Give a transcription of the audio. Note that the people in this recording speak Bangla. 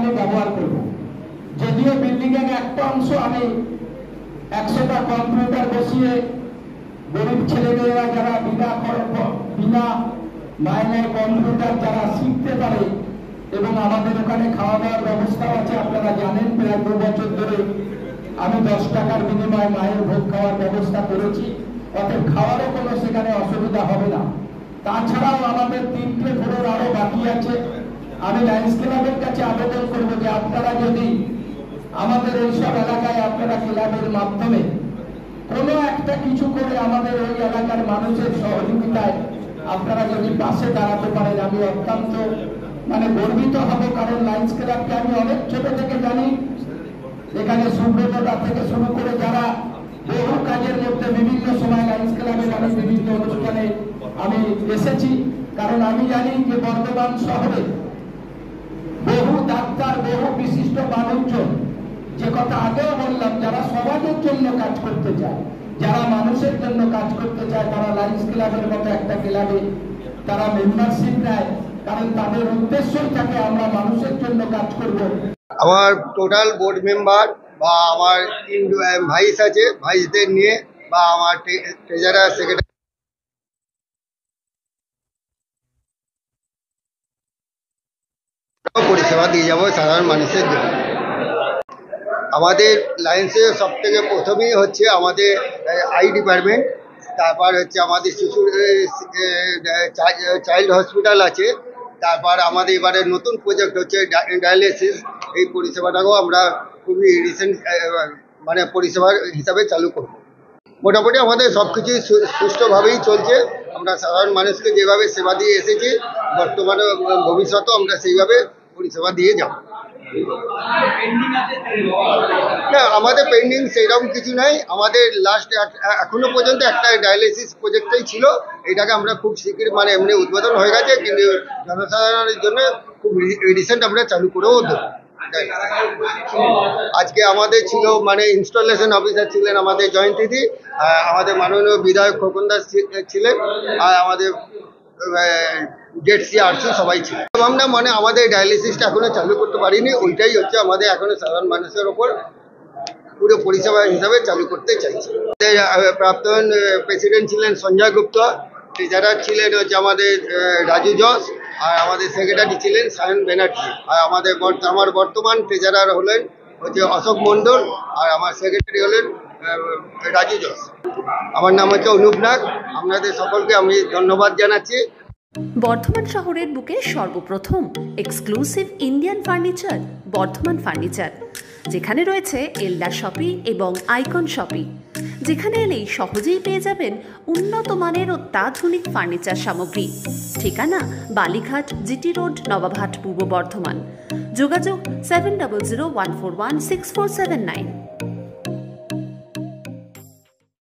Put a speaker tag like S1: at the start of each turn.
S1: আমি ব্যবহার করব। যদিও বিল্ডিং এর একটা অংশ আমি 100টা কম্পিউটার বসিয়ে গরিব ছেলেমেয়েরা যারা বিনা মাইনের কম্পিউটার যারা শিখতে পারে, এবং আমাদের ওখানে খাওয়া দাওয়ার ব্যবস্থাও আছে। আপনারা জানেন প্রায় 2 বছর ধরে আমি 10 টাকার বিনিময়ে মায়ের ভোগ খাওয়ার ব্যবস্থা করেছি। অতএব খাওয়ারও কোনো সেখানে অসুবিধা হবে না। তাছাড়াও আমাদের 3টে ফ্লোর আরো বাকি আছে। আমি লায়ন্স ক্লাবের কাছে আবেদন করবো যে আপনারা যদি আমাদের এইসব এলাকায় আপনারা ক্লাবের মাধ্যমে কোনো একটা কিছু করে আমাদের ওই এলাকার মানুষের সহযোগিতায় আপনারা যদি পাশে দাঁড়াতে পারেন, আমি অত্যন্ত গর্বিত হব। কারণ লায়ন্স ক্লাবকে আমি অনেক ছোট থেকে জানি। এখানে সুব্রতদা থেকে শুরু করে যারা বহু কাজের মধ্যে বিভিন্ন সময় লায়ন্স ক্লাবের আমি বিভিন্ন অনুষ্ঠানে আমি এসেছি। কারণ আমি জানি যে বর্ধমান শহরে বহু ডাক্তার, বহু বিশিষ্ট মানুষজন, যে কথা আগেও বললাম, যারা সমাজের জন্য কাজ করতে চায়, যারা মানুষের জন্য কাজ করতে চায়, তারা লায়ন্স ক্লাবের মতো একটা ক্লাবে তারা মেম্বারশিপ নেয়। কারণ তাদের উদ্দেশ্যই থাকে আমরা মানুষের জন্য কাজ করব।
S2: আমার টোটাল বোর্ড মেম্বার বা আমার 3 ভাইস আছে, ভাইসদের নিয়ে বা আমার ট্রেজারার সেক্রেটারি পরিষেবা দিয়ে যাবো সাধারণ মানুষের জন্য। আমাদের লায়ন্সের সব থেকে প্রথমেই হচ্ছে আমাদের আই ডিপার্টমেন্ট, তারপর হচ্ছে আমাদের শিশু চাইল্ড হসপিটাল আছে, তারপর আমাদের এবারে নতুন প্রজেক্ট হচ্ছে ডায়ালিসিস। এই পরিষেবাটাকেও আমরা খুবই রিসেন্ট পরিষেবার হিসাবে চালু করব। মোটামুটি আমাদের সব কিছুই সুষ্ঠুভাবেই চলছে। আমরা সাধারণ মানুষকে যেভাবে সেবা দিয়ে এসেছি, বর্তমানে ভবিষ্যতেও আমরা সেইভাবে পরিষেবা দিয়ে যাব। না, আমাদের পেন্ডিং সেইরকম কিছু নাই। আমাদের লাস্ট এখনো পর্যন্ত একটা ডায়ালিসিস প্রজেক্টটাই ছিল। এটাকে আমরা খুব শীঘ্রই এমনি উদ্বোধন হয়ে গেছে, কিন্তু জনসাধারণের জন্য খুব রিসেন্ট আমরা চালু করেও দেবো। আজকে আমাদের ছিল ইনস্টলেশন অফিসার ছিলেন আমাদের জয়ন্তীদি, আমাদের মাননীয় বিধায়ক খোকন দাস ছিলেন, আর আমাদের জেডসি সবাই ছিল। আমরা আমাদের ডায়ালিসিসটা এখনো চালু করতে পারিনি। ওইটাই হচ্ছে আমাদের এখনো সাধারণ মানুষের ওপর পুরো পরিষেবা হিসাবে চালু করতে চাইছি। প্রাক্তন প্রেসিডেন্ট ছিলেন সঞ্জয় গুপ্ত, ট্রেজারার ছিলেন হচ্ছে আমাদের রাজু জস, আর আমাদের সেক্রেটারি ছিলেন সায়ন ব্যানার্জি, আর আমার বর্তমান ট্রেজারার হলেন হচ্ছে অশোক মণ্ডল, আর আমার সেক্রেটারি হলেন রাজু জস। আমার নাম হচ্ছে অনুপ নাগ। আপনাদের সকলকে আমি ধন্যবাদ জানাচ্ছি।
S3: বর্ধমান শহরের বুকে সর্বপ্রথম exclusive Indian furniture Bardhaman furniture, যেখানে রয়েছে এলডা শপি এবং আইকন শপি, যেখানে এলেই সহজেই পেয়ে যাবেন উন্নত মানের অত্যাধুনিক ফার্নিচার সামগ্রী। ঠিকানা বালিঘাট, জিটি রোড, নবাবহাট, পূর্ব বর্ধমান। যোগাযোগ 7001416479।